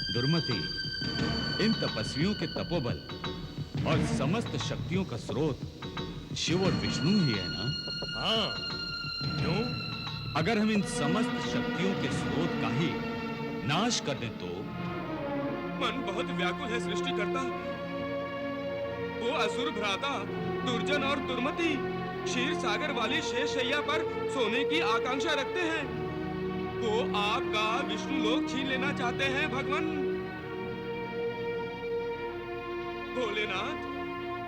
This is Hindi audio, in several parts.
दुर्मति, इन तपस्वियों के तपोबल और समस्त शक्तियों का स्रोत शिव और विष्णु ही है ना? हाँ। क्यों? अगर हम इन समस्त शक्तियों के स्रोत का ही नाश कर दें तो? मन बहुत व्याकुल है सृष्टिकर्ता। वो असुर भ्राता दुर्जन और दुर्मति क्षीर सागर वाली शेषशैया पर सोने की आकांक्षा रखते हैं। वो आपका विष्णु लोक छीन लेना चाहते हैं भगवान। भोलेनाथ,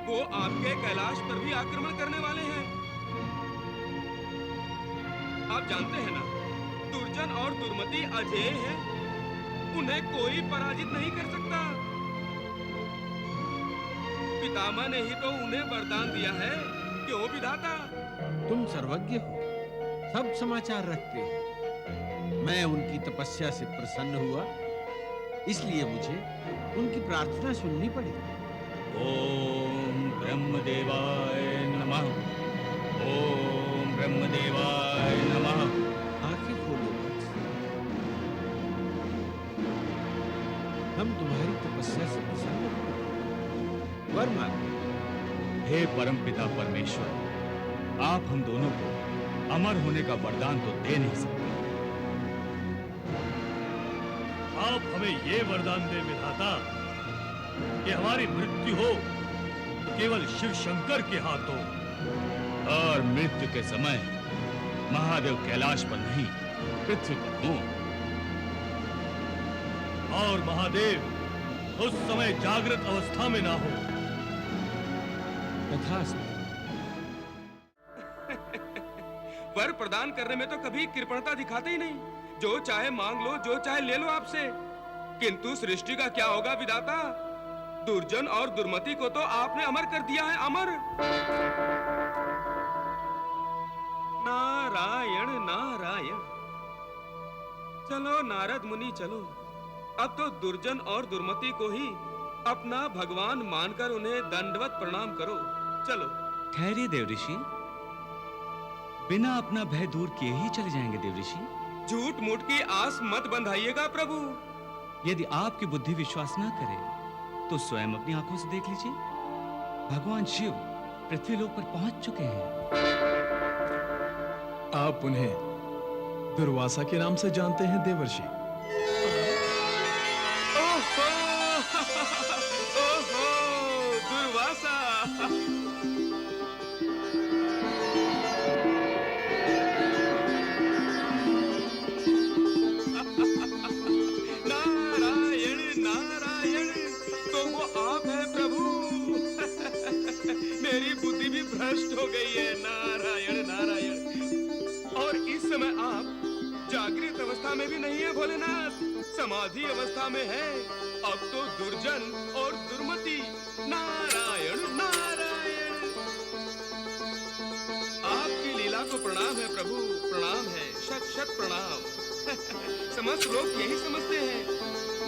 वो आपके कैलाश पर भी आक्रमण करने वाले हैं। आप जानते हैं ना, दुर्जन और दुर्मति अजेय हैं, उन्हें कोई पराजित नहीं कर सकता। पितामह ने ही तो उन्हें वरदान दिया है, क्यों विधाता? तुम सर्वज्ञ हो, सब समाचार रखते हो। मैं उनकी तपस्या से प्रसन्न हुआ, इसलिए मुझे उनकी प्रार्थना सुननी पड़ी। ओम ब्रह्मदेवाय नमः। ओम ब्रह्मदेवाय नमः। आंखें खोलो वत्स। हम तुम्हारी तपस्या से प्रसन्न हुए। वर मांगो। हे परमपिता परमेश्वर, आप हम दोनों को अमर होने का वरदान तो दे नहीं सकते। आप हमें ये वरदान दे विधाता कि हमारी मृत्यु हो तो केवल शिव शंकर के हाथों, और मृत्यु के समय महादेव कैलाश पर नहीं पृथ्वी पर हो। और महादेव उस समय जागृत अवस्था में ना हो। तथास्तु। वर प्रदान करने में तो कभी कृपणता दिखाते ही नहीं। जो चाहे मांग लो, जो चाहे ले लो आपसे। किंतु सृष्टि का क्या होगा विधाता? दुर्जन और दुर्मति को तो आपने अमर कर दिया है, अमर। नारायण नारायण। चलो नारद मुनि चलो, अब तो दुर्जन और दुर्मति को ही अपना भगवान मानकर उन्हें दंडवत प्रणाम करो। चलो। ठहरिए देव ऋषि, बिना अपना भय दूर किए ही चले जाएंगे देव ऋषि। झूठ मूठ की आस मत बंधाइएगा प्रभु। यदि आपकी बुद्धि विश्वास ना करे तो स्वयं अपनी आंखों से देख लीजिए, भगवान शिव पृथ्वी लोक पर पहुंच चुके हैं। आप उन्हें दुर्वासा के नाम से जानते हैं देवर्षि? ओहो, ओहो, दुर्वासा। नारायण नारायण, तो वो आप हैं प्रभु। मेरी बुद्धि भी भ्रष्ट हो गई है। नारायण नारायण। और इस समय आप जागृत अवस्था में भी नहीं है भोलेनाथ, समाधि अवस्था में है। अब तो दुर्जन और दुर्मति। नारायण नारायण। आपकी लीला को प्रणाम है प्रभु, प्रणाम है, शत शत प्रणाम। समस्त लोग यही समझते हैं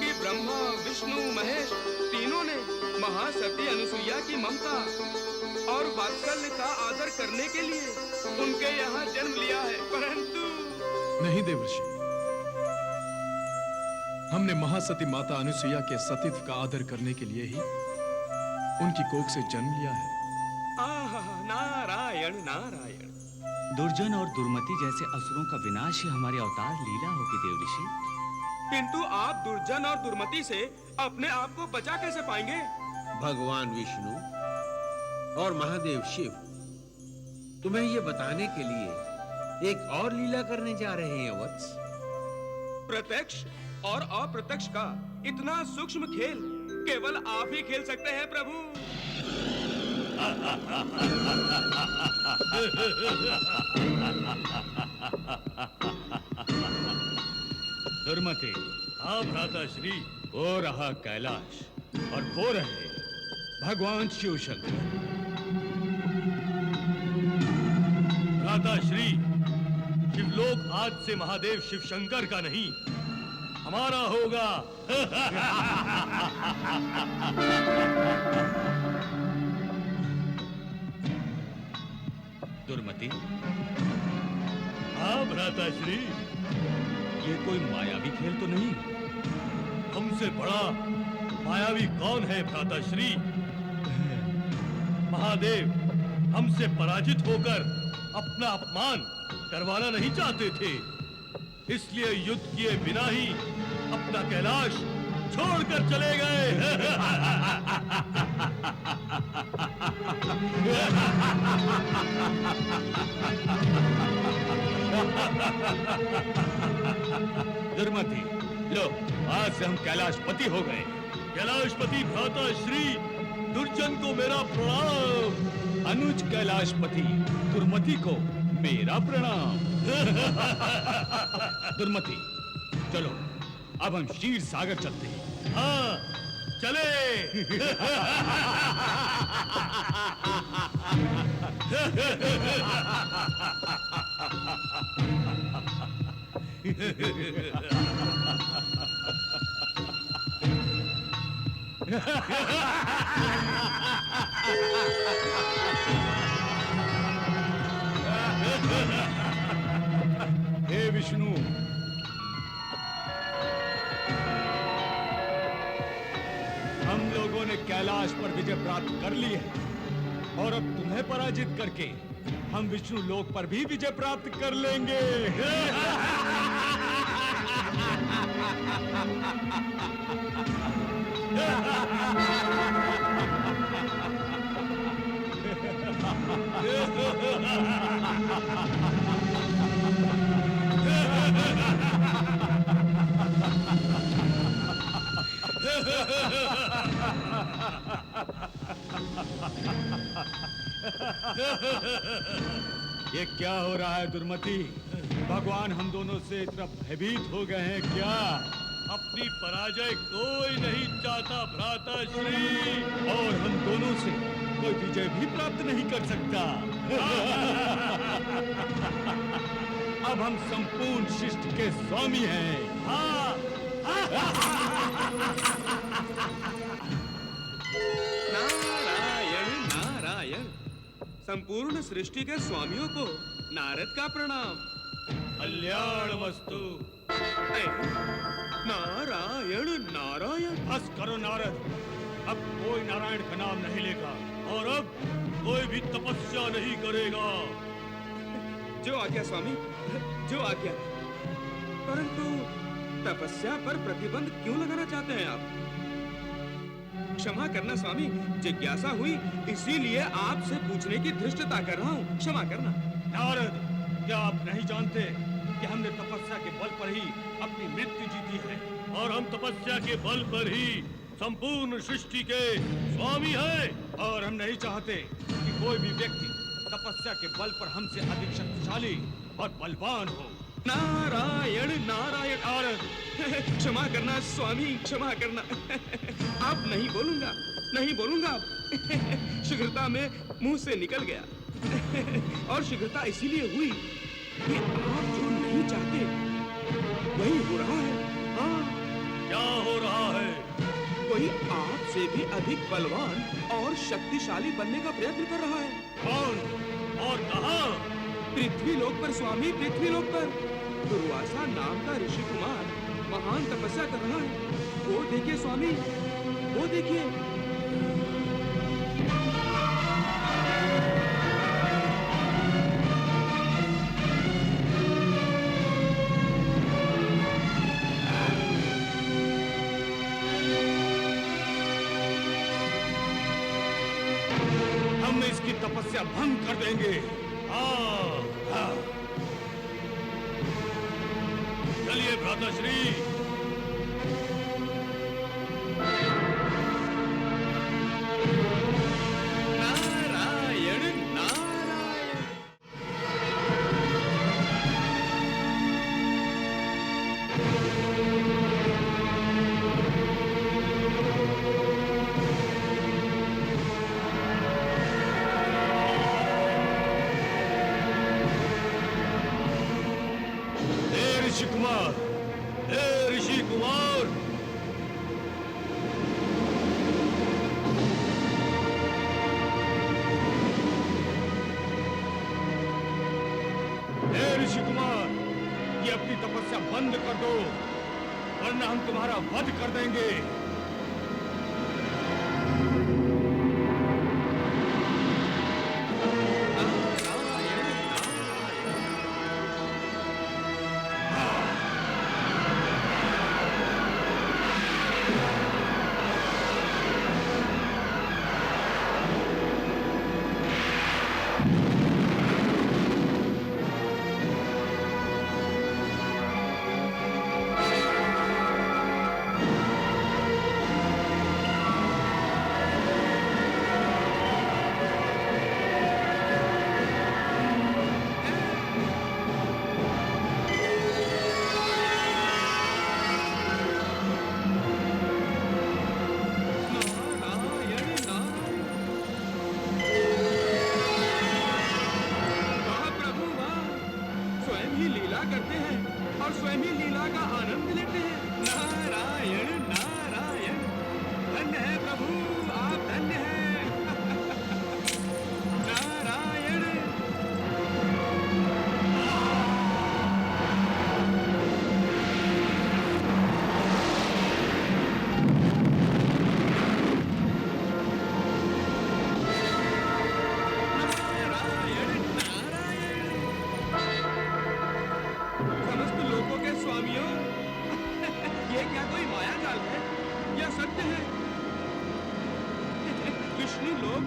कि ब्रह्मा विष्णु महेश तीनों ने महासती अनुसुईया की ममता और वात्सल्य का आदर करने के लिए उनके यहाँ जन्म लिया है, परंतु नहीं देवर्षि, हमने महासती माता अनुसुईया के सतीत्व का आदर करने के लिए ही उनकी कोख से जन्म लिया है। आहा, नारायण नारायण। दुर्जन और दुर्मति जैसे असुरों का विनाश ही हमारी अवतार लीला होगी देव ऋषि। किंतु आप दुर्जन और दुर्मति से अपने आप को बचा कैसे पाएंगे? भगवान विष्णु और महादेव शिव तुम्हें ये बताने के लिए एक और लीला करने जा रहे हैं वत्स। प्रत्यक्ष और अप्रत्यक्ष का इतना सूक्ष्म खेल केवल आप ही खेल सकते हैं प्रभु। दुर्मति, हाँ भ्राता श्री। वो रहा कैलाश और वो रहे भगवान शिव शंकर। भ्राता श्री, शिवलोक आज से महादेव शिव शंकर का नहीं, हमारा होगा। दुर्मति, हाँ भ्राताश्री, ये कोई मायावी खेल तो नहीं? हमसे बड़ा मायावी कौन है भ्राताश्री? महादेव हमसे पराजित होकर अपना अपमान करवाना नहीं चाहते थे, इसलिए युद्ध किए बिना ही अपना कैलाश छोड़कर चले गए। दुर्मति, लो, आज से हम कैलाशपति हो गए। कैलाशपति भ्राता श्री दुर्जन को मेरा प्रणाम। अनुज कैलाशपति दुर्मति को मेरा प्रणाम। दुर्मति, चलो अब हम क्षीर सागर चलते हैं। हाँ चले। हे विष्णु, हम लोगों ने कैलाश पर विजय प्राप्त कर ली है और अब तुम्हें पराजित करके हम विष्णु लोक पर भी विजय प्राप्त कर लेंगे। ये क्या हो रहा है दुर्मति? भगवान हम दोनों से इतना भयभीत हो गए हैं क्या? अपनी पराजय कोई नहीं चाहता भ्राता श्री, और हम दोनों से कोई विजय भी प्राप्त नहीं कर सकता। अब हम संपूर्ण शिष्ट के स्वामी हैं। हाँ। नारायण नारायण, संपूर्ण सृष्टि के स्वामियों को नारद का प्रणाम। कल्याण वस्तु। नारायण नारायण। बस करो नारद, अब कोई नारायण का नाम नहीं लेगा और अब कोई भी तपस्या नहीं करेगा। जो आज्ञा स्वामी, जो आज्ञा। परंतु तपस्या पर प्रतिबंध क्यों लगाना चाहते हैं आप? क्षमा करना स्वामी, जिज्ञासा हुई इसीलिए आपसे पूछने की धृष्टता कर रहा हूँ, क्षमा करना। नारद, क्या आप नहीं जानते कि हमने तपस्या के बल पर ही अपनी मृत्यु जीती है? और हम तपस्या के बल पर ही संपूर्ण सृष्टि के स्वामी हैं। और हम नहीं चाहते कि कोई भी व्यक्ति तपस्या के बल पर हमसे अधिक शक्तिशाली और बलवान हो। नारायण नारायण। नारद, क्षमा करना स्वामी, क्षमा करना। अब नहीं बोलूंगा, नहीं बोलूंगा अब। शीघ्रता में मुंह से निकल गया। और शीघ्रता इसीलिए हुई कि आप जो नहीं चाहते वही हो रहा है। हाँ, क्या हो रहा है? कोई आपसे भी अधिक बलवान और शक्तिशाली बनने का प्रयत्न कर रहा है। कौन और कहां? पृथ्वी लोक पर स्वामी, पृथ्वी लोक पर दुर्वासा नाम का ऋषि कुमार महान तपस्या कर रहा है। वो देखिए स्वामी, वो देखिए। हम इसकी तपस्या भंग कर देंगे। हाँ। चलिए भ्राताश्री। नारायण नारायण। हे ऋषि कुमार, हे हे ऋषि कुमार, ये अपनी तपस्या बंद कर दो, वरना हम तुम्हारा वध कर देंगे।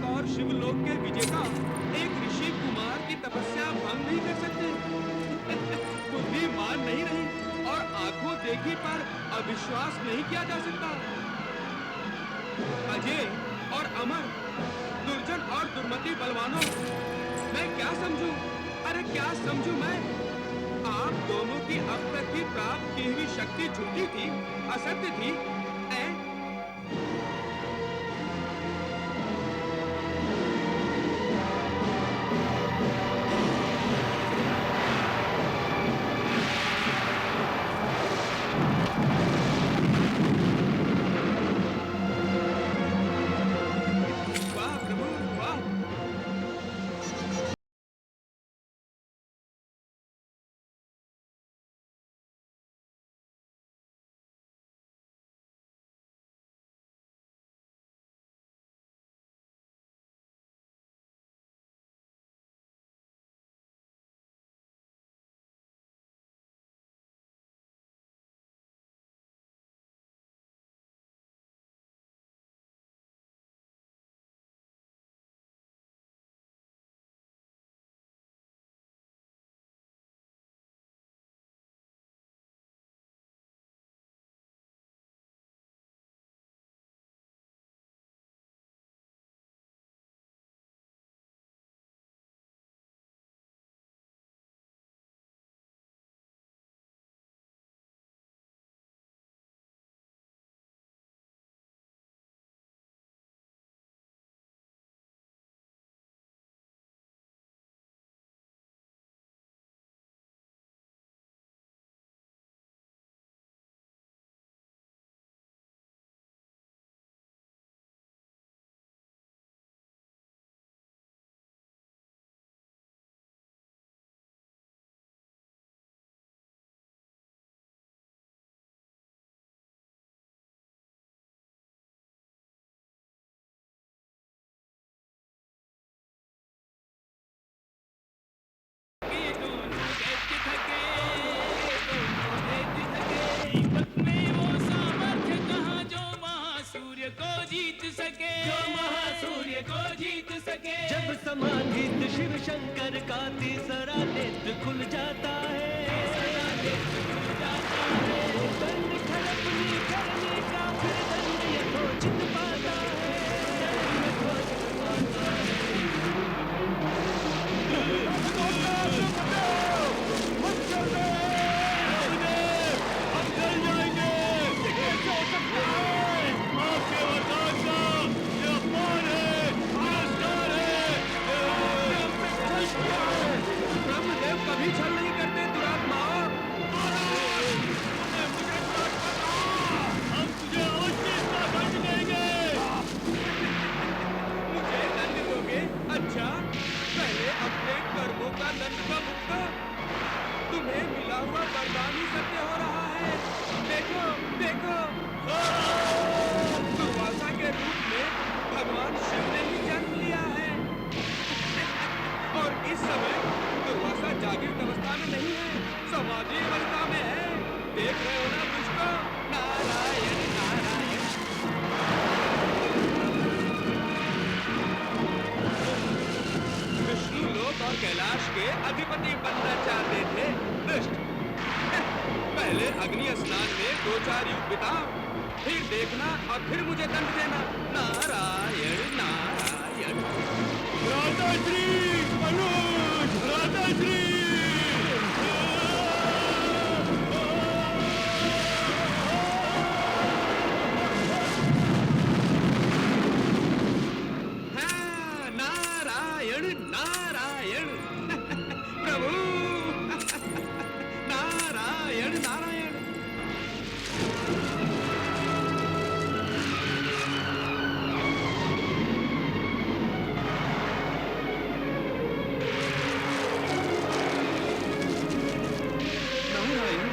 और शिवलोक के विजेता एक ऋषि कुमार की तपस्या भंग नहीं कर सकते। बुद्धिमान नहीं रही और आंखों देखी पर अविश्वास नहीं किया जा सकता। अजय और अमर, दुर्जन और दुर्मति बलवानों, मैं क्या समझूं? अरे क्या समझूं मैं? आप दोनों की अब तक की प्राप्त की हुई शक्ति झूठी थी, असत्य थी। जब समाधित शिव शंकर का तीसरा नेत्र खुल जाता है, दंड खड़पनी करने का फिर दंड यथोचित पाता है। अच्छा, पहले अपने कर्मों का दंड का भुगतान, तुम्हें मिला हुआ वरदान ही सत्य हो रहा है। देखो देखो, दुर्वासा के रूप में भगवान शिव ने ही जन्म लिया है। और इस समय दुर्वासा जागृत अवस्था में नहीं है, समाधि अवस्था में है। देख रहे हो ना मुझको? नारायण नारायण। विष्णु लोक और कैलाश के अधिपति बनना चाहते थे दुष्ट। पहले अग्नि स्नान में 2-4 युग बिताओ, फिर देखना और फिर मुझे दंड देना। नारायण नारायण। भ्राताश्री मनोज, भ्राताश्री। हाँ, नारायण नारायण। प्रभु नारायण नारायण। नारायण।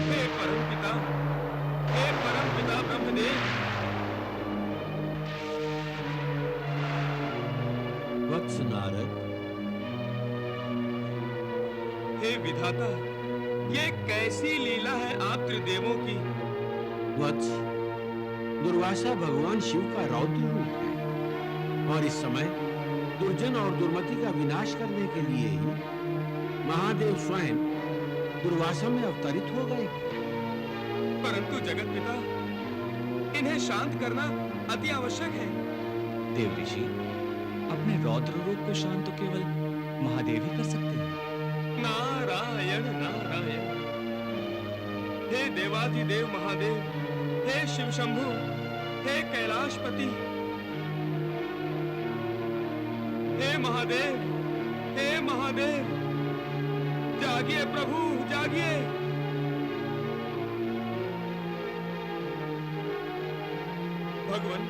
हे परमपिता, हे परमपिता ब्रह्मदेव। वत्स नारद, हे विधाता, ये कैसी लीला है आप त्रिदेवों की। वत्स, दुर्वासा भगवान शिव का रौद्र रूप है और इस समय दुर्जन और दुर्मति का विनाश करने के लिए ही महादेव स्वयं दुर्वासा में अवतरित हो गए। परंतु जगत पिता, इन्हें शांत करना अति आवश्यक है। देव ऋषि, अपने रौद्र रूप को शांत तो केवल महादेव ही कर सकते हैं। नारायण नारायण। हे देवाधिदेव महादेव, हे शिव शंभु, हे कैलाशपति, हे महादेव, हे महादेव, जागिए प्रभु जागिए। भगवान,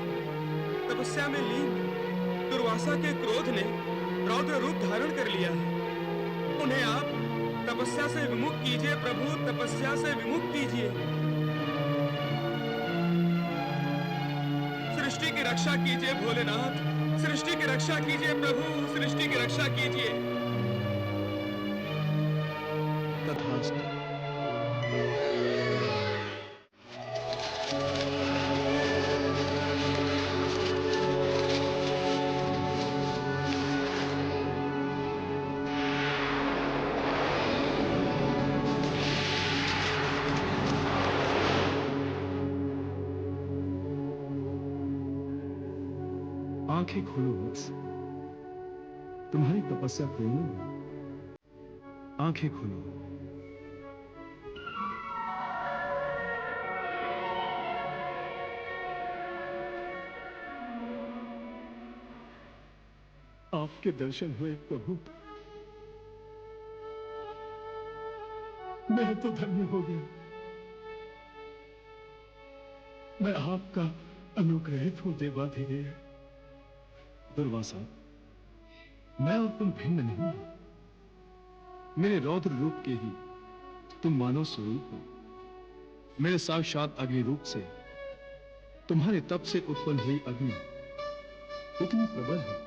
तपस्या में लीन दुर्वासा के क्रोध ने रौद्र रूप धारण कर लिया है। उन्हें आप तपस्या से विमुख कीजिए प्रभु, तपस्या से विमुख कीजिए। सृष्टि की रक्षा कीजिए भोलेनाथ, सृष्टि की रक्षा कीजिए प्रभु, सृष्टि की रक्षा कीजिए। तथास्तु। आंखें खोलो वत्स, तुम्हारी तपस्या पूर्ण हुई। आंखें खोलो। आपके दर्शन हुए प्रभु, मैं तो धन्य हो गया। मैं आपका अनुग्रहित हूं देवाधिदेव। दुर्वासा, मैं और तुम भिन्न नहीं हो। मेरे रौद्र रूप के ही तुम मानव स्वरूप हो। मेरे साक्षात अग्नि रूप से तुम्हारे तप से उत्पन्न हुई अग्नि इतनी प्रबल है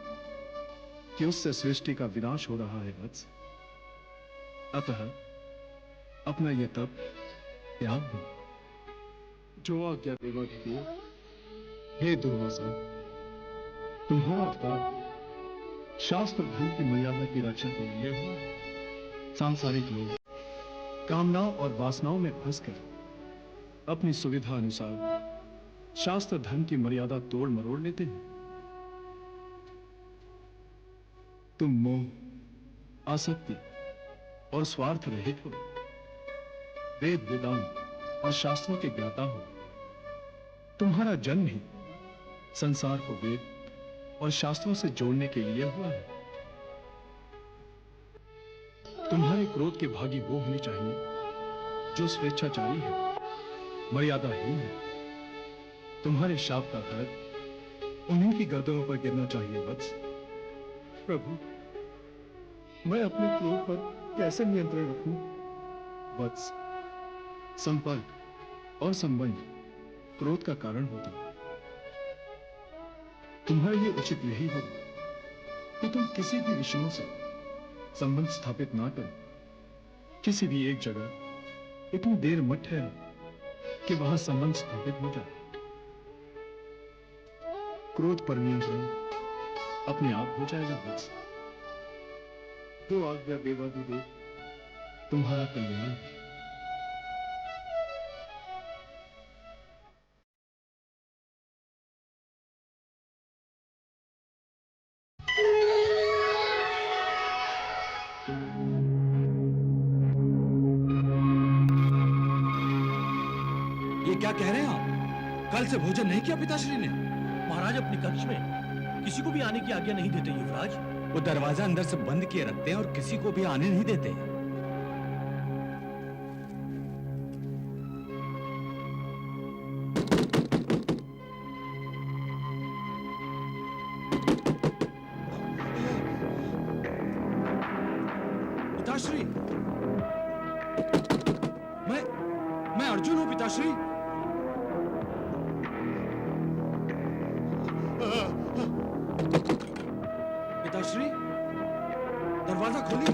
कि उससे सृष्टि का विनाश हो रहा है वत्स। अतः अपना यह तप त्याग दो। जो आज्ञा देवाधिदेव। हे दुर्वासा, तुम्हारा अवतार शास्त्र धर्म की मर्यादा की रक्षा के लिए हुआ। सांसारिक लोग कामनाओं और वासनाओं में फंसकर अपनी सुविधा अनुसार शास्त्र धर्म की मर्यादा तोड़ मरोड़ लेते हैं। तुम मोह, आसक्ति और स्वार्थ रहित हो, वेद वेदांत और शास्त्रों के ज्ञाता हो। तुम्हारा जन्म ही संसार को वेद और शास्त्रों से जोड़ने के लिए हुआ है। तुम्हारे क्रोध के भागी वो होने चाहिए जो स्वेच्छाचारी है, मर्यादाहीन है। तुम्हारे शाप का फर्क उन्हीं की गर्दनों पर गिरना चाहिए वत्स। प्रभु, मैं अपने क्रोध पर कैसे नियंत्रण रखूं? वत्स, संपर्क और संबंध क्रोध का कारण होते हैं। तुम्हारे लिए उचित यही हो कि तुम किसी भी विषयों से संबंध स्थापित ना करो। किसी भी एक जगह इतनी देर मत ठहरो कि वहां संबंध स्थापित हो जाए। क्रोध पर नियंत्रण अपने आप हो जाएगा वत्स। जो आज्ञा देवाधिदेव तुम्हारा कल्याण। ये क्या कह रहे हैं आप? कल से भोजन नहीं किया पिताश्री ने? महाराज अपने कक्ष में किसी को भी आने की आज्ञा नहीं देते युवराज। वो दरवाजा अंदर से बंद किए रखते हैं और किसी को भी आने नहीं देते। पिताश्री, मैं अर्जुन हूं पिताश्री। पिताश्री, दरवाजा खोलिए।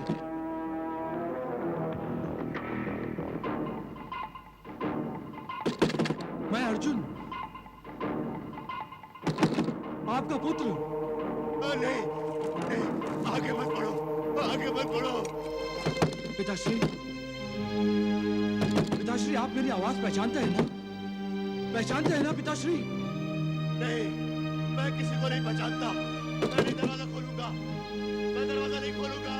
मैं अर्जुन, आपका पुत्र। नहीं, आगे मत बढ़ो, आगे मत बढ़ो। पिताश्री, पिताश्री, आप मेरी आवाज पहचानते हैं ना? पहचानते हैं ना पिताश्री? नहीं, मैं किसी को नहीं पहचानता। मैं नहीं दरवाजा खोलूंगा, मैं दरवाजा नहीं खोलूंगा।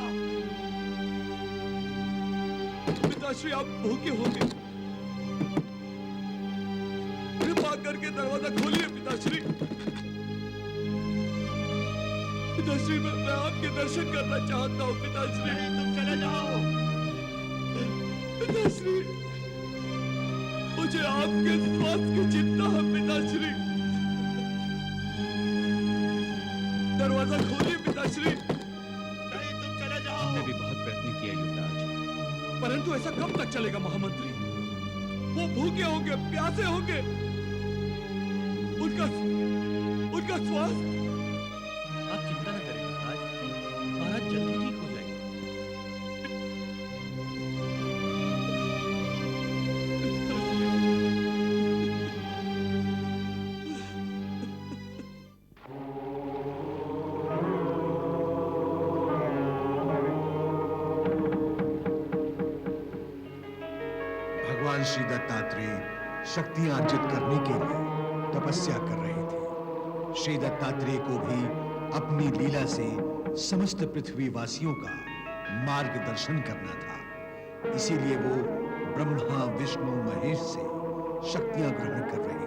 पिताश्री, आप भूखे होंगे, कृपा करके दरवाजा खोलिए पिताश्री। पिताश्री, मैं आपके दर्शन करना चाहता हूँ पिताश्री। तुम चले जाओ। पिताश्री, मुझे आपके स्वास्थ्य की चिंता है पिताश्री। दरवाजा खोलिए पिताश्री। नहीं, तुम चले जाओ। हमने भी बहुत प्रयत्न किया युवराज, परंतु ऐसा कब तक चलेगा महामंत्री? वो भूखे होंगे, प्यासे होंगे, उनका स्वास्थ्य। आप चिंता न करें युवराज, महाराज जल्दी ठीक हो जाएंगे। भगवान श्री दत्तात्रेय शक्तियां अर्जित करने के लिए तपस्या कर रहे थे। श्री दत्तात्रेय को भी अपनी लीला से समस्त पृथ्वी वासियों का मार्गदर्शन करना था। इसीलिए वो ब्रह्मा, विष्णु, महेश से शक्तियां ग्रहण कर रहे थे।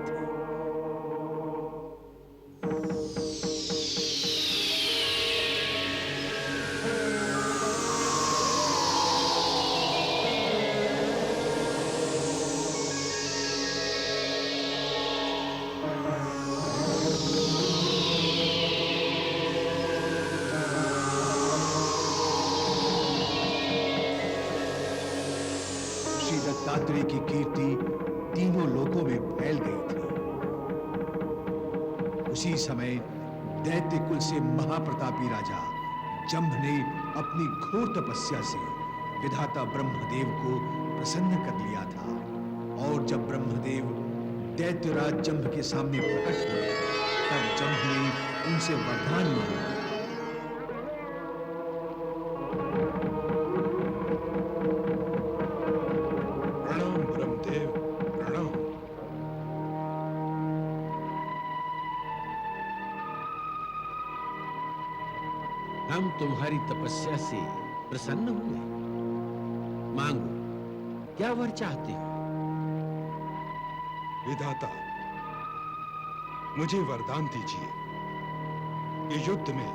श्री दत्तात्रेय की कीर्ति तीनों लोकों में फैल गई थी। उसी समय दैत्य कुल से महाप्रतापी राजा जंभ ने अपनी घोर तपस्या से विधाता ब्रह्मदेव को प्रसन्न कर लिया था। और जब ब्रह्मदेव दैत्यराज जंभ के सामने प्रकट हुए, तब जंभ ने उनसे वरदान मांगा। तुम्हारी तपस्या से प्रसन्न हुए। मांगो, क्या वर चाहते हो? विधाता, मुझे वरदान दीजिए कि युद्ध में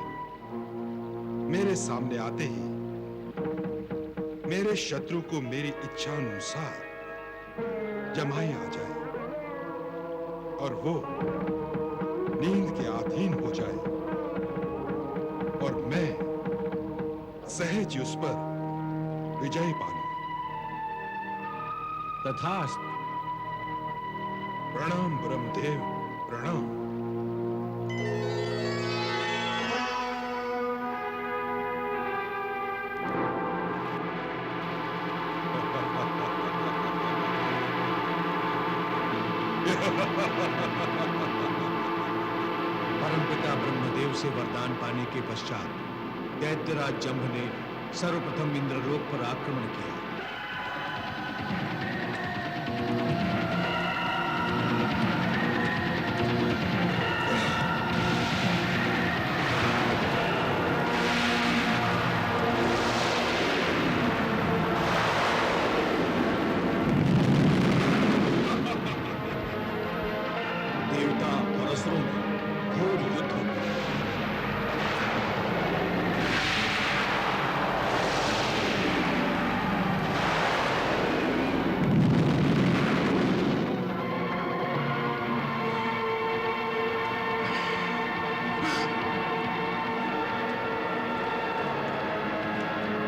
मेरे सामने आते ही मेरे शत्रु को मेरी इच्छा अनुसार जमाई आ जाए और वो नींद के अधीन हो जाए और मैं सहज उस पर विजय पाऊं। तथास्तु। प्रणाम ब्रह्मदेव, प्रणाम। परमपिता ब्रह्मदेव से वरदान पाने के पश्चात दैत्यराज जंभ ने सर्वप्रथम इंद्रलोक पर आक्रमण किया। देवता और असुरों में घोर युद्ध हो गया।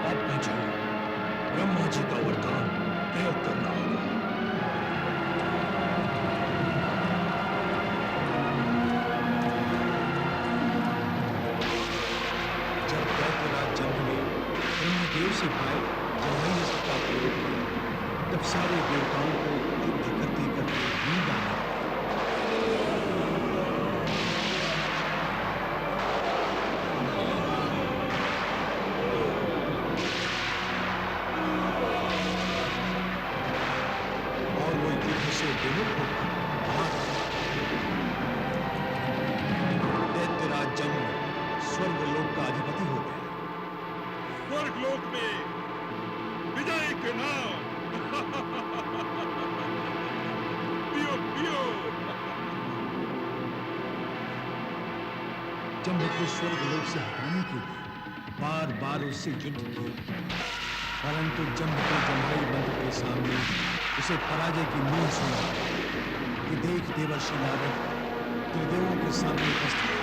अब मुझे ब्रह्मा जी का वरदान प्रयोग करना होगा। जब दैत्यराज जंभ ने ब्रह्मदेव से पाए जमाई का प्रयोग किया, तब सारे देवताओं को युद्ध करते करते नींद आ गई। और वो युद्ध से विमुख होकर भाग गए। दैत्यराज जंभ स्वर्गलोक का अधिपति हो गया। स्वर्गलोक में विजय के नाम पियो पियो। जंभ को स्वर्गलोक से हटाने के लिए बार बार उससे युद्ध किया, परंतु जंभ के जम्हाई बंधु के सामने उसे पराजय की नींद सुना कि देख देवर्षि नारद त्रिदेवों के सामने उपस्थित हैं।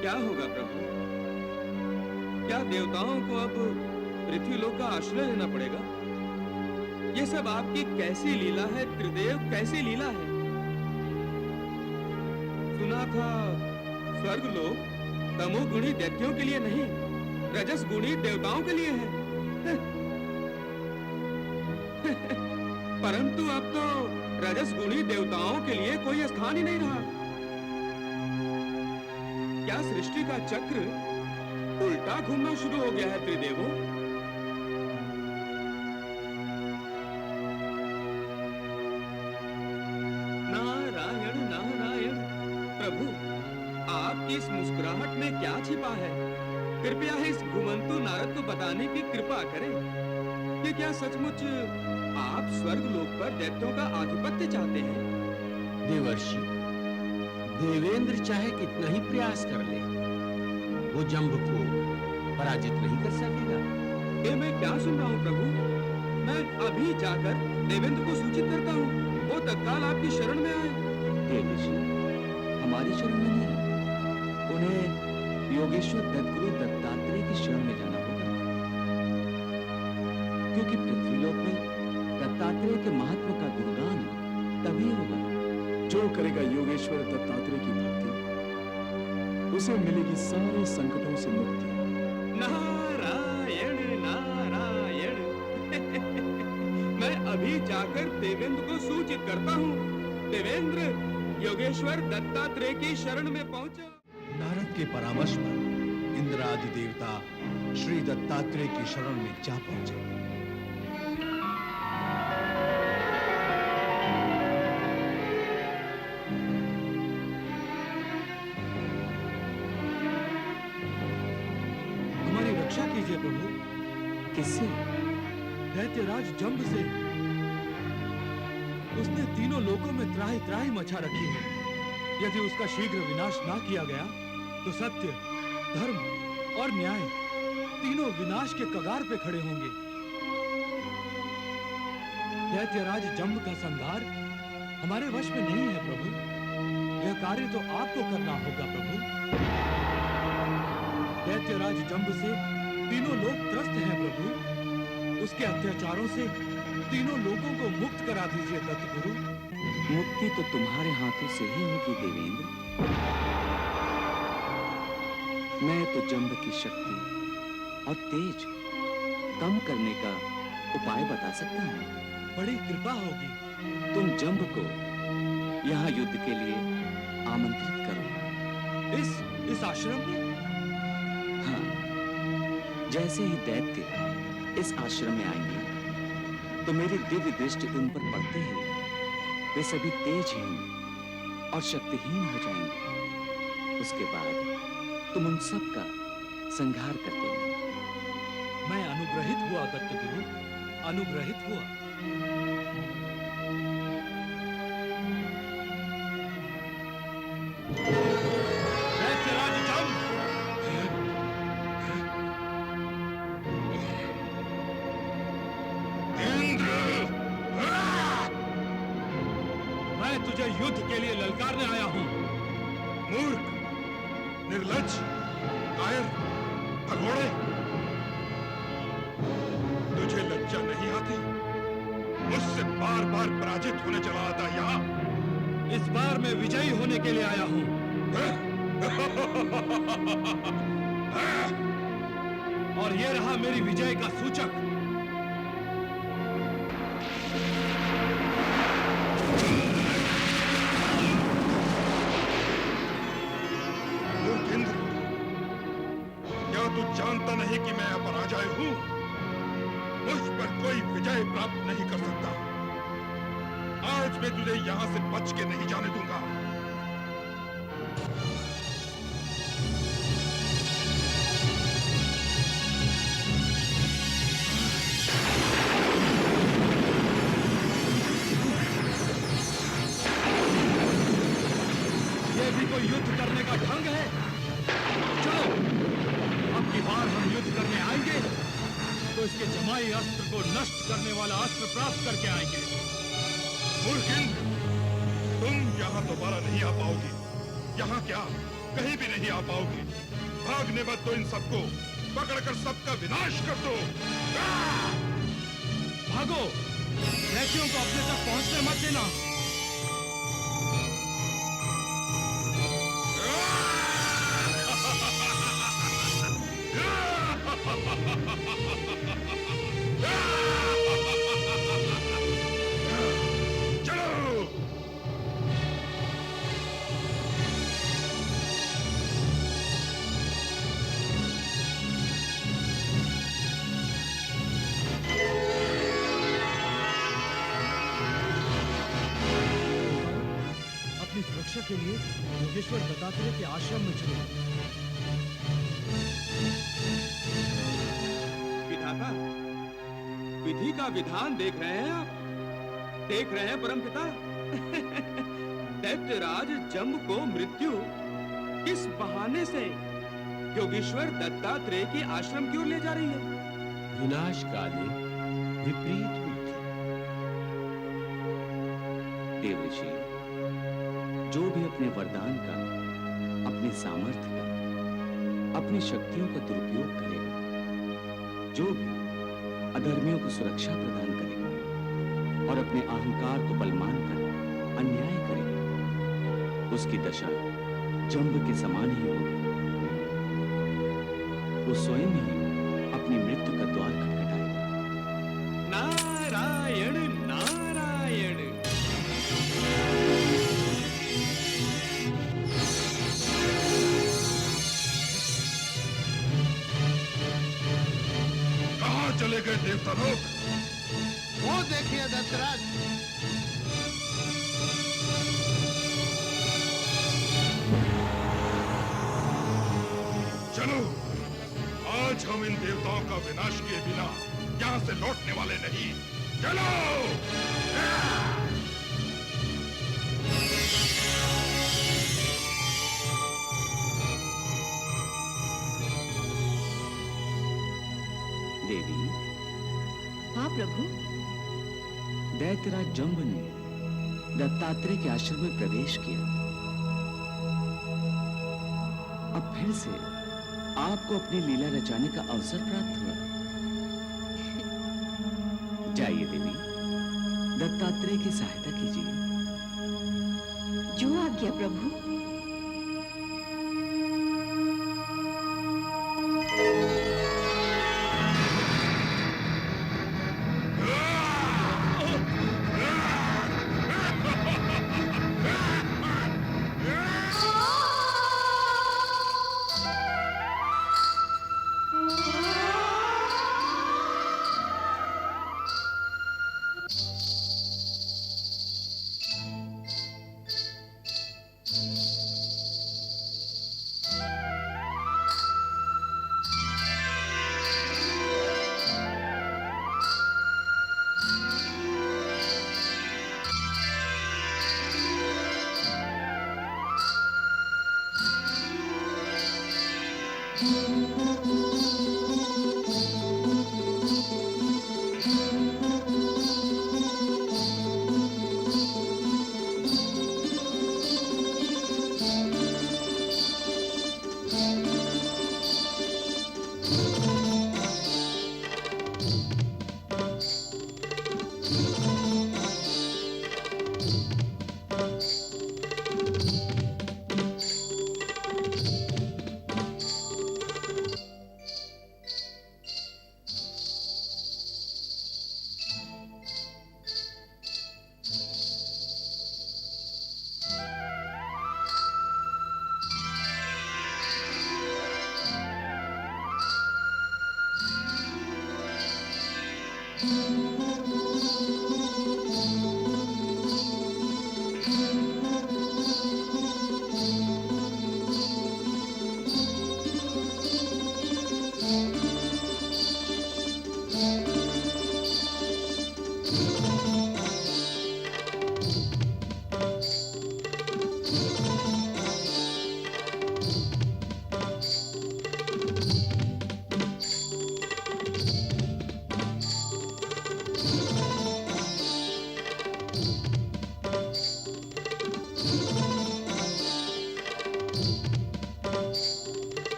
क्या होगा प्रभु? क्या देवताओं को अब पृथ्वीलोक का आश्रय लेना पड़ेगा? ये सब आपकी कैसी लीला है त्रिदेव, कैसी लीला है? सुना था स्वर्गलोक तमोगुणी दैत्यों के लिए नहीं, रजस गुणी देवताओं के लिए है। परंतु अब तो रजस गुणी देवताओं के लिए कोई स्थान ही नहीं रहा। क्या सृष्टि का चक्र उल्टा घूमना शुरू हो गया है त्रिदेवों? नारायण नारायण। प्रभु, आपकी इस मुस्कुराहट में क्या छिपा है? कृपया इस घुमंतु नारद को बताने की कृपा करें कि क्या सचमुच आप स्वर्गलोक पर दैत्यों का आधिपत्य चाहते हैं? देवर्षि, देवेंद्र चाहे कितना ही प्रयास कर ले, वो जंभ को पराजित नहीं कर सकेगा। ये मैं क्या सुन रहा हूँ प्रभु? मैं अभी जाकर देवेंद्र को सूचित करता हूँ, वो तत्काल आपकी शरण में आए। देवर्षि, हमारी शरण में नहीं, उन्हें योगेश्वर दत्तगुरु दत्तात्रेय की शरण में जाना होगा, क्योंकि पृथ्वीलोक में दत्तात्रेय के महत्व का गुणगान तभी होगा। जो करेगा योगेश्वर दत्तात्रेय की भक्ति, उसे मिलेगी सारे संकटों से मुक्ति। नारायण नारायण। मैं अभी जाकर देवेंद्र को सूचित करता हूँ। देवेंद्र, योगेश्वर दत्तात्रेय की शरण में पहुंचा। नारद के परामर्श पर इंद्र आदि देवता श्री दत्तात्रेय की शरण में जा पहुंचे। रक्षा कीजिए प्रभु। किससे? दैत्यराज जंब से। उसने तीनों लोकों में त्राही त्राही मचा रखी है। यदि उसका शीघ्र विनाश ना किया गया तो सत्य, धर्म और न्याय तीनों विनाश के कगार पे खड़े होंगे। दैत्यराज जंब का संहार हमारे वश में नहीं है प्रभु। यह कार्य तो आपको करना होगा प्रभु। दैत्यराज जंब से तीनों लोग त्रस्त हैं प्रभु। उसके अत्याचारों से तीनों लोगों को मुक्त करा दीजिए दत्तगुरु। मुक्ति तो तुम्हारे हाथों से ही होगी देवेंद्र। मैं तो जंब की शक्ति और तेज कम करने का उपाय बता सकता हूँ। बड़ी कृपा होगी। तुम जंब को यहाँ युद्ध के लिए आमंत्रित करो। इस आश्रम में? हाँ, जैसे ही दैत्य इस आश्रम में आएंगे तो मेरी दिव्य दृष्टि उन पर पड़ते ही वे सभी तेजहीन और शक्तिहीन हो जाएंगे। उसके बाद तुम उन सब का संहार कर देना। मैं अनुग्रहित हुआ दत्तगुरु, अनुग्रहित हुआ। दैत्यराज जंब, मैं तुझे युद्ध के लिए ललकारने आया हूँ। मूर्ख, निर्लज्ज, कायर, भगोड़े, तुझे लज्जा नहीं आती? मुझसे बार बार पराजित होने चला आता यहाँ। इस बार मैं विजयी होने के लिए आया हूँ। और ये रहा मेरी विजय का सूचक। मूर्खेंद्र, क्या तू जानता नहीं कि मैं अपराजय हूँ? मुझ पर कोई विजय प्राप्त नहीं कर सकता। आज मैं तुझे यहाँ से बच के नहीं जाने दूंगा। ये भी कोई युद्ध करने का ढंग है? चलो, अब की बार हम युद्ध करने आएंगे तो इसके जमाई अस्त्र को नष्ट करने वाला अस्त्र प्राप्त करके आएंगे। मूर्खेंद्र, तुम यहाँ दोबारा नहीं आ पाओगी। यहाँ क्या, कहीं भी नहीं आ पाओगी। भागने मत दो इन सबको, पकड़कर सबका विनाश कर दो। भागो, दैत्यों को अपने तक पहुंचने मत देना। अपनी सुरक्षा के लिए योगेश्वर दत्तात्रेय के आश्रम में चलो। विधाता, विधि का विधान देख रहे हैं आप? देख रहे हैं परमपिता? दैत्यराज जंब को मृत्यु किस बहाने से योगेश्वर दत्तात्रेय के आश्रम की ओर ले जा रही है? विनाश काले विपरीत बुद्धि। देवऋषि, जो भी अपने वरदान का, अपने सामर्थ्य का, अपनी शक्तियों का दुरुपयोग करेगा, जो भी अधर्मियों को सुरक्षा प्रदान करेगा और अपने अहंकार को बलवान कर अन्याय करेगा, उसकी दशा जंब के समान ही होगी। वो स्वयं ही अपनी मृत्यु का द्वार खटखटाएगा। नारायण नारायण। कहाँ चले गए देवता लोग? वो देखिए दत्तराज। चलो, आज हम इन देवताओं का विनाश किए बिना यहाँ से लौटने वाले नहीं। चलो! देवी। हाँ प्रभु। दैत्यराज जंब ने दत्तात्रेय के आश्रम में प्रवेश किया। अब फिर से आपको अपनी लीला रचाने का अवसर प्राप्त हुआ। जाइए देवी, दत्तात्रेय की सहायता कीजिए। जो आज्ञा प्रभु।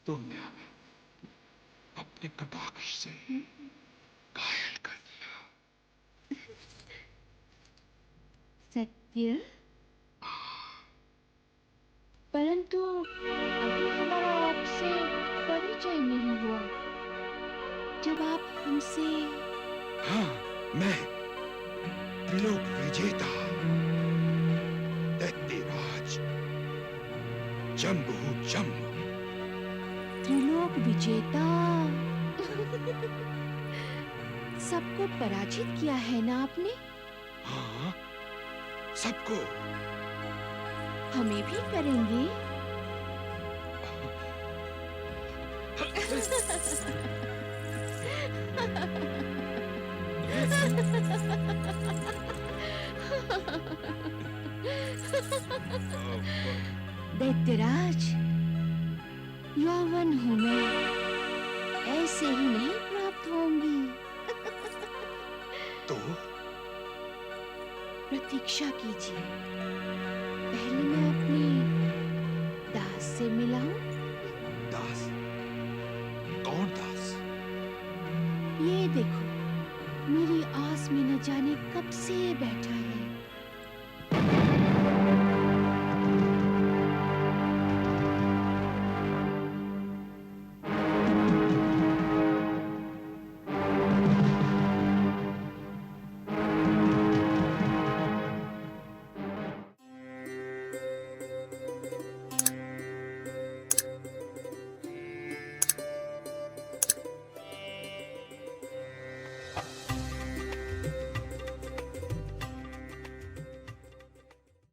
तुमने हमें अपने कटाक्ष से घायल कर दिया। सत्य? परंतु अभी हमारा आपसे परिचय नहीं हुआ। जब आप हमसे... हाँ, मैं त्रिलोक विजेता दैत्यराज जम्बू जम्ब। त्रिलोक विजेता। सबको पराजित किया है ना आपने? हाँ, सबको। हमें भी करेंगे? दैत्यराज, यौवन हूँ मैं, ऐसे ही नहीं प्राप्त होंगी। तो प्रतीक्षा कीजिए, पहले मैं अपने दास से मिलाऊं। दास? कौन दास? ये देखो, मेरी आस में न जाने कब से बैठा